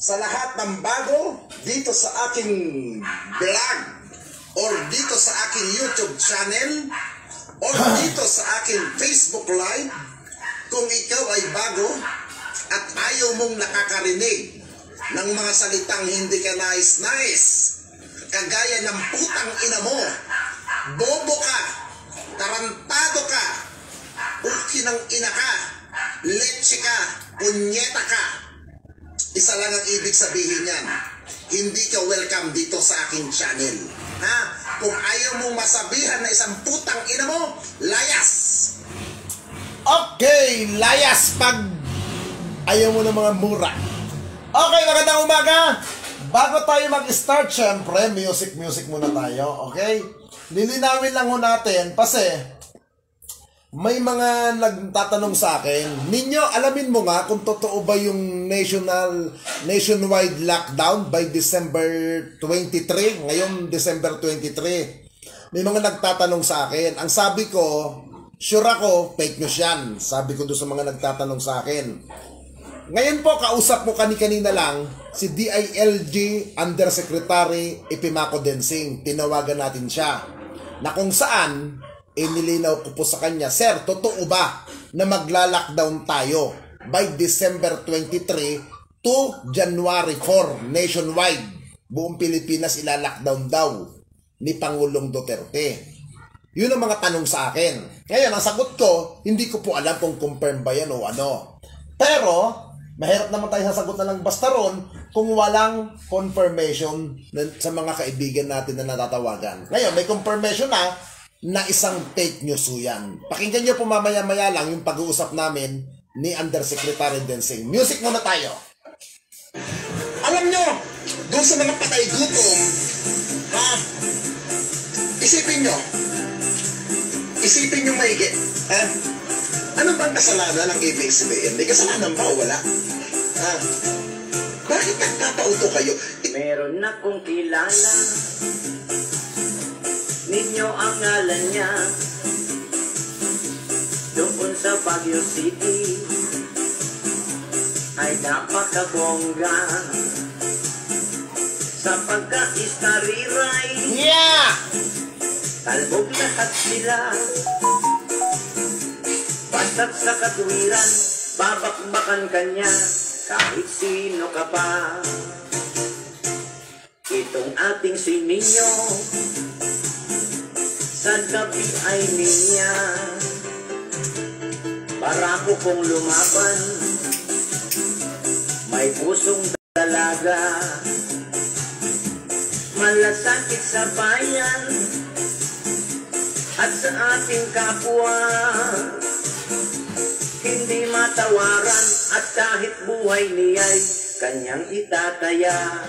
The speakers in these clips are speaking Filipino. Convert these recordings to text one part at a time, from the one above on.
sa lahat ng bago dito sa aking vlog or dito sa aking YouTube channel or dito sa aking Facebook Live. Kung ikaw ay bago at ayaw mong nakakarinig ng mga salitang hindi ka nais-nais, kagaya ng putang ina mo, bobo ka, tarantado ka, uki ng ina ka, leche ka, punyeta ka, isa lang ang ibig sabihin yan. Hindi ka welcome dito sa aking channel. Ha? Kung ayaw mong masabihan na isang putang ina mo, layas! Okay, layas pag ayaw mo ng mga mura. Okay, magandang umaga. Bago tayo mag-start, syempre, music muna tayo, okay? Lilinawin lang ho natin kasi may mga nagtatanong sa akin, ninyo, alamin mo nga kung totoo ba yung nationwide lockdown by December 23, ngayon December 23. May mga nagtatanong sa akin. Ang sabi ko, sure ako, fake news yan. Sabi ko doon sa mga nagtatanong sa akin. Ngayon po, kausap mo kanina lang si DILG Undersecretary Epimaco Densing. Tinawagan natin siya. Na kung saan, nilinaw ko po sa kanya, Sir, totoo ba na magla-lockdown tayo by December 23 to January 4 nationwide? Buong Pilipinas ila-lockdown daw ni Pangulong Duterte. Yun ang mga tanong sa akin. Ngayon, ang sagot ko, hindi ko po alam kung confirm ba yan o ano. Pero, mahirap naman tayo sasagot na lang basta ron kung walang confirmation sa mga kaibigan natin na natatawagan. Ngayon, may confirmation na isang fake news yan. Pakinggan nyo po mamaya-maya lang yung pag-uusap namin ni Undersecretary Densing. Music muna tayo. Alam nyo, doon sa mga patay gutom, isipin nyo maigi, ano bang kasalanan ng ABS-CBN? May kasalanan ba o wala? Bakit nagkapauto kayo? Meron akong kilala, ninyo ang ngalan niya, doon sa Baguio City, ay napakabongga, sa pagka-istariray, Yeah! talbog lahat sila, basta't sa katwiran, babakbakan kanya, kahit sino ka pa. Itong ating si Ninyo, sa gabi ay niya, barako kong lumaban, may pusong dalaga, malasakit sa bayan, at sa ating kapwa, hindi matawaran, at kahit buhay niya'y kanyang itataya.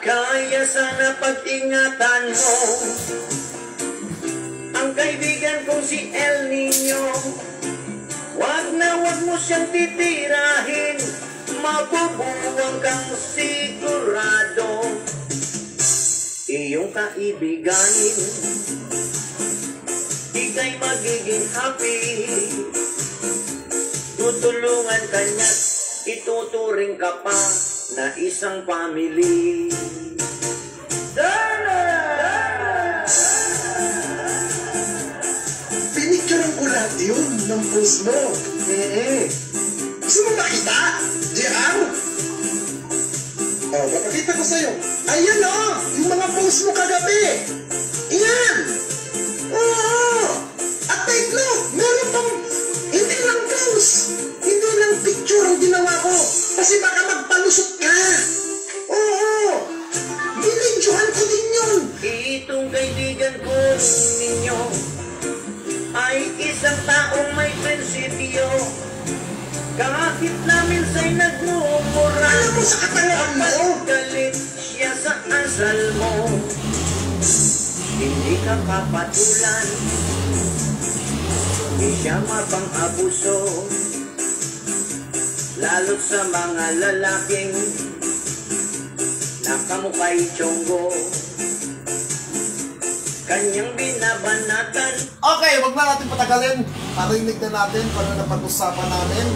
Kaya sana pag-ingatan mo ang kaibigan kong si El Nino. Wag na wag mo siyang titirahin, mabubuwang kang sigurado. Iyong kaibiganin, ika'y magiging happy. Tutulungan ka niya't ituturing ka pa na isang family. Pinicturean ko lahat yun ng post mo. Gusto mo makita? JR? Papakita ko sa'yo. Ayan yung mga post mo kagabi. Iyan! Oo! At take note, meron pang hindi lang post, hindi lang picture ang ginawa ko. Kasi baka magpalusot ka. Oo! Binidyohan ko din yun. Itong kaibigan ko ninyo ay isang taong may prinsipyo. Kahit na minsa'y nagmumura, Alam mo sa katangahan mo, galit siya sa asal mo. Hindi ka papatulan, hindi siya mapang-abuso, lalo't sa mga lalaking nakamukay tiyonggo. kanyang binabanatan. Okay, wag na natin patagalin. Narinig na natin kung ano na pag-usapan namin.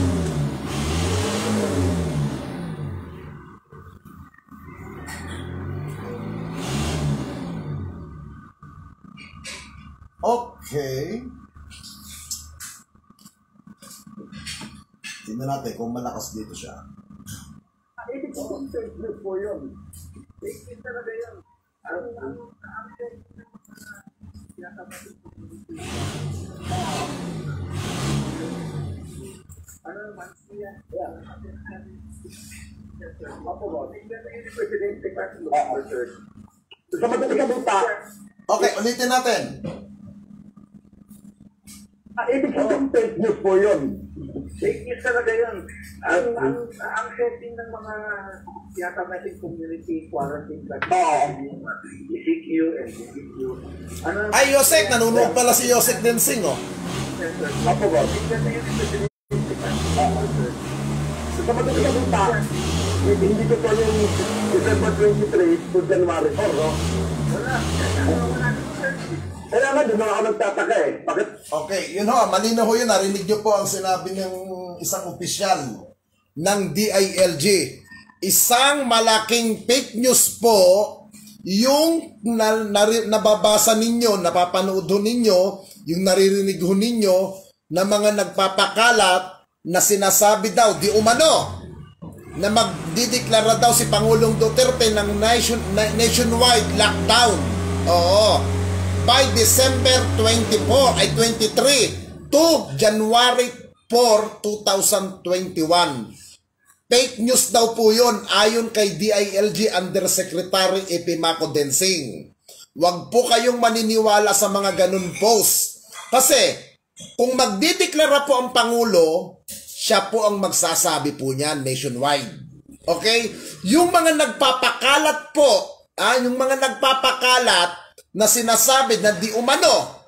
Okay. Tingnan natin kung malakas dito siya. Ibig ko fake news po yun. Fake news talaga yun. Ano naman siya? Opo ba? Tingnan na yung presidente pa sa madaling kabuta. Okay, ulitin natin. Ibig sabihin fake news po yun. Fake news talaga yun. Ang setting ng mga yata natin community quarantine ECQ and ECQ. Ay, Yosek, nanonood pala si Yosek Densing, oh. Opo ba? Tingnan na yun yung presidente pa. Sa madaling kabuta, hindi ko po yung December 23 to January 4, no? Wala. Kaya nga, doon ako nagtataka eh. Bakit? Okay, yun ho, malinaw ho yun. Narinig nyo po ang sinabi ng isang opisyal ng DILG. Isang malaking fake news po yung nababasa ninyo, napapanood ho ninyo, yung naririnig ho ninyo na mga nagpapakalat na sinasabi daw, di umano, na magdideklara daw si Pangulong Duterte ng nationwide lockdown. Oo. By December 24 ay 23 to January 4, 2021. Fake news daw po yun ayon kay DILG Undersecretary Epimaco Densing. Huwag po kayong maniniwala sa mga ganun post. Kasi kung magdideklara po ang Pangulo, siya po ang magsasabi po niyan nationwide. Okay? Yung mga nagpapakalat po, yung mga nagpapakalat na sinasabi na di umano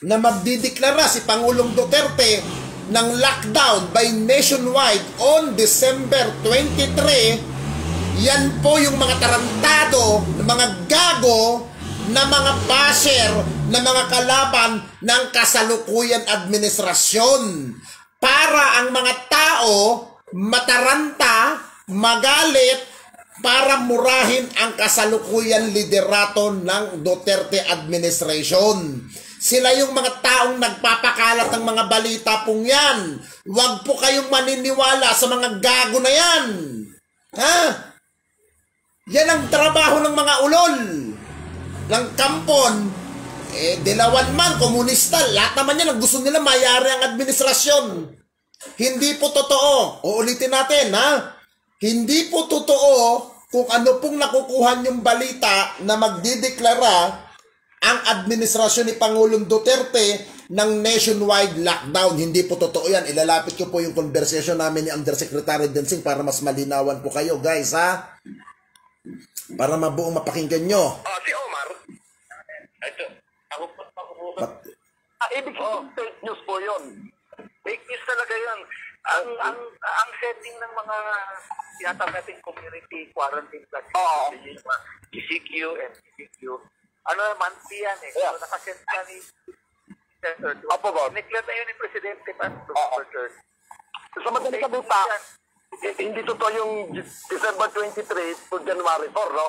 na magdideklara si Pangulong Duterte ng lockdown by nationwide on December 23, yan po yung mga tarantado, mga gago, na mga basher, na mga kalaban ng kasalukuyan administrasyon. Para ang mga tao mataranta, magalit, para murahin ang kasalukuyan liderato ng Duterte administration. Sila yung mga taong nagpapakalat ng mga balita pong yan. Huwag po kayong maniniwala sa mga gago na yan. Ha? Yan ang trabaho ng mga ulol. Ng kampon. Dilawan man, komunista, lahat naman yan ang gusto nila mayari ang administrasyon. Hindi po totoo. Uulitin natin, ha? Hindi po totoo kung ano pong nakukuha yung balita na magdideklara ang administrasyon ni Pangulong Duterte ng nationwide lockdown. Hindi po totoo yan. Ilalapit ko po yung conversation namin ni Undersecretary Densing para mas malinawan po kayo, guys, ha? Para mabuong mapakinggan nyo. Si Omar. Ito. Ako po. Ibig sabihin, fake news po yun. Fake news talaga yun. Ang setting ng mga yata natin community quarantine ECQ and ECQ. Ano naman yan eh. So, nakasend ka ni Senator. Opo ba? Declare na yun ni Presidente pa. Sa madaling kabuta, hindi totoo yung December 23 to January 4, no?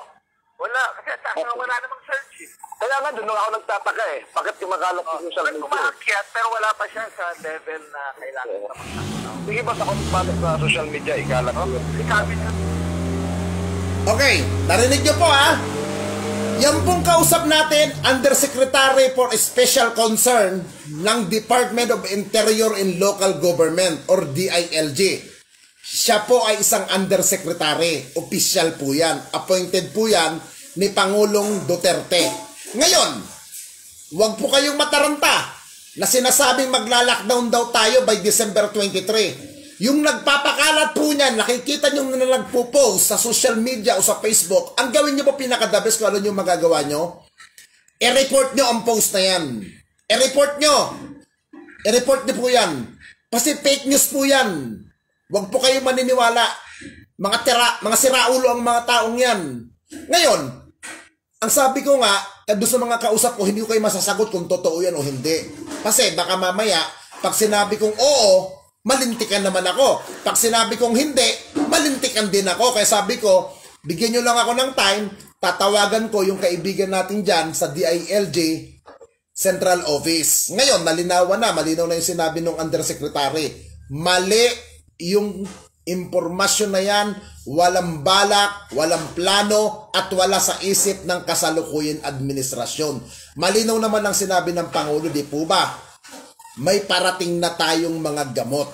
Wala. Kasi wala namang search eh. Kaya nga, doon ako nagtataka eh. Bakit kumakalat sa social media? Kumaakyat, pero wala pa siya sa level na kailangan sa mga. Sige ba sa kumakalat sa social media, ikalat ko? Ikalat na. Okay, narinig nyo po, ha? Yan pong kausap natin, Undersecretary for Special Concern ng Department of Interior and Local Government or DILG. Siya po ay isang undersecretary. Official po yan. Appointed po yan ni Pangulong Duterte. Ngayon, huwag po kayong mataranta na sinasabing magla-lockdown daw tayo by December 23. Yung nagpapakalat po niyan, nakikita nyo na nagpo-post sa social media o sa Facebook, ang gawin nyo po pinakadabes kung ano yung magagawa nyo, i-report nyo ang post na yan. I-report nyo. I-report nyo po yan. Kasi fake news po yan. Huwag po kayong maniniwala. Mga siraulo ang mga taong yan. Ngayon, ang sabi ko nga, doon sa mga kausap ko, hindi ko kayo masasagot kung totoo yan o hindi. Kasi baka mamaya, pag sinabi kong oo, malintikan naman ako. Pag sinabi kong hindi, malintikan din ako. Kaya sabi ko, bigyan nyo lang ako ng time, tatawagan ko yung kaibigan natin dyan sa DILG Central Office. Ngayon, malinaw na yung sinabi ng Undersecretary. Mali yung impormasyon na yan, walang balak, walang plano, at wala sa isip ng kasalukuyan administrasyon. Malinaw naman ang sinabi ng Pangulo, di po ba? May parating na tayong mga gamot.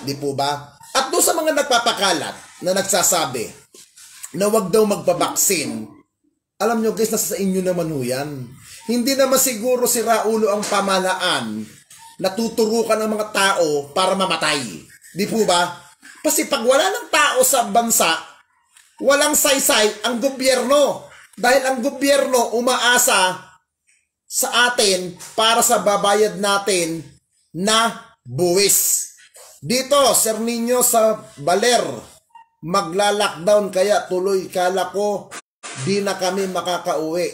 Di po ba? At doon sa mga nagpapakalat na nagsasabi na wag daw magpabaksin, alam nyo guys, nasa sa inyo naman ho yan. Hindi naman siguro si Raulo ang pamahalaan na tuturukan ng mga tao para mamatay. Di po ba? Kasi pag wala ng tao sa bansa, walang saysay ang gobyerno. Dahil ang gobyerno umaasa sa atin para sa babayad natin na buwis. Dito, Sir Nino sa Baler, magla-lockdown kaya tuloy kala ko di na kami makakauwi.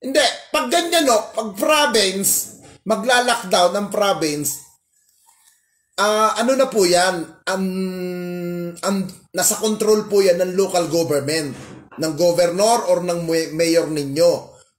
Hindi, pag ganyan no, pag province, magla-lockdown ng province, ano na po yan, nasa control po yan ng local government, ng governor or ng mayor ninyo,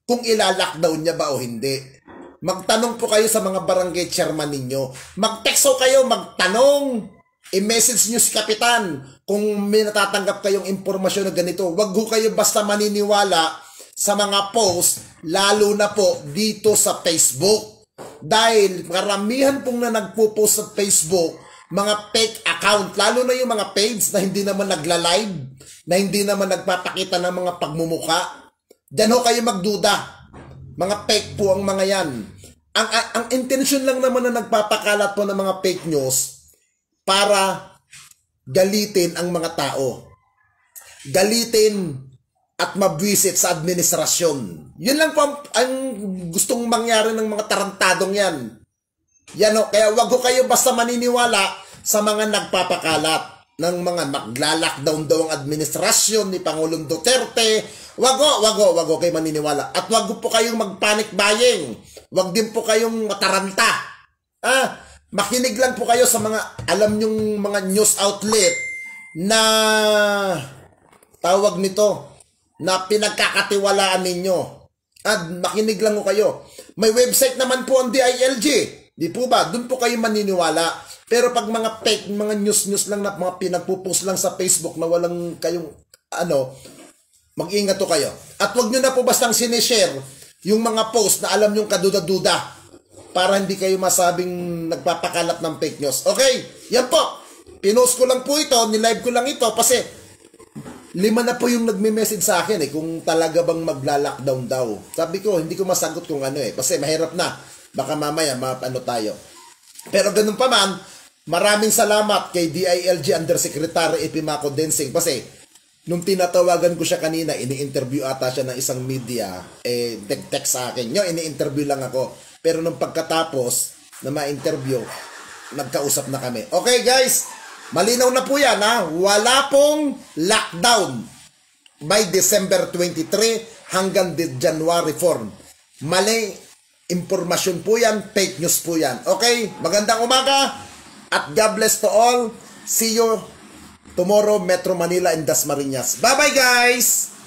kung ila-lockdown niya ba o hindi. Magtanong po kayo sa mga barangay chairman ninyo. Mag-texto kayo, magtanong. I-message nyo si Kapitan kung may natatanggap kayong impormasyon na ganito. Wag ho kayo basta maniniwala sa mga post, lalo na po dito sa Facebook. Dahil karamihan pong na nagpo-post sa Facebook, mga fake account, lalo na yung mga page na hindi naman nagla-live, na hindi naman nagpapakita ng mga pagmumuka. Diyan ho kayo magduda. Mga fake po ang mga yan. Ang intention lang naman na nagpapakalat po ng mga fake news para galitin ang mga tao. Galitin at mabwisit sa administrasyon. Yun lang po ang gustong mangyari ng mga tarantadong yan. Yan o, kaya wag ko kayo basta maniniwala sa mga nagpapakalat ng mga magla-lockdown daw ang administrasyon ni Pangulong Duterte. Wag ko kayo maniniwala. At wag po kayong magpanic buying. Wag din po kayong mataranta. Makinig lang po kayo sa mga, alam nyong mga news outlet na tawag nito, na pinagkakatiwalaan ninyo. At makinig lang ko kayo. May website naman po ang DILG. Di po ba? Doon po kayo maniniwala. Pero pag mga fake, mga news lang na mga pinagpupost lang sa Facebook na walang kayong mag-ingat to kayo. At wag nyo na po bastang sinishare yung mga post na alam nyong kaduda-duda para hindi kayo masabing nagpapakalat ng fake news. Okay? Yan po. Pinost ko lang po ito, nilive ko lang ito kasi 5 na po yung nagme-message sa akin kung talaga bang magla-lockdown daw. Sabi ko, hindi ko masagot kung ano kasi mahirap na. Baka mamaya tayo. Pero ganun pa man, maraming salamat kay DILG Undersecretary Epimaco Densing kasi nung tinatawagan ko siya kanina, ini-interview ata siya ng isang media, text sa akin. Ini-interview lang ako. Pero nung pagkatapos na ma-interview, nagkausap na kami. Okay guys, malinaw na po yan wala pong lockdown by December 23 hanggang January 4. Mali impormasyon po yan, fake news po yan. Okay, magandang umaga at God bless to all. See you tomorrow, Metro Manila and Dasmariñas. Bye bye guys!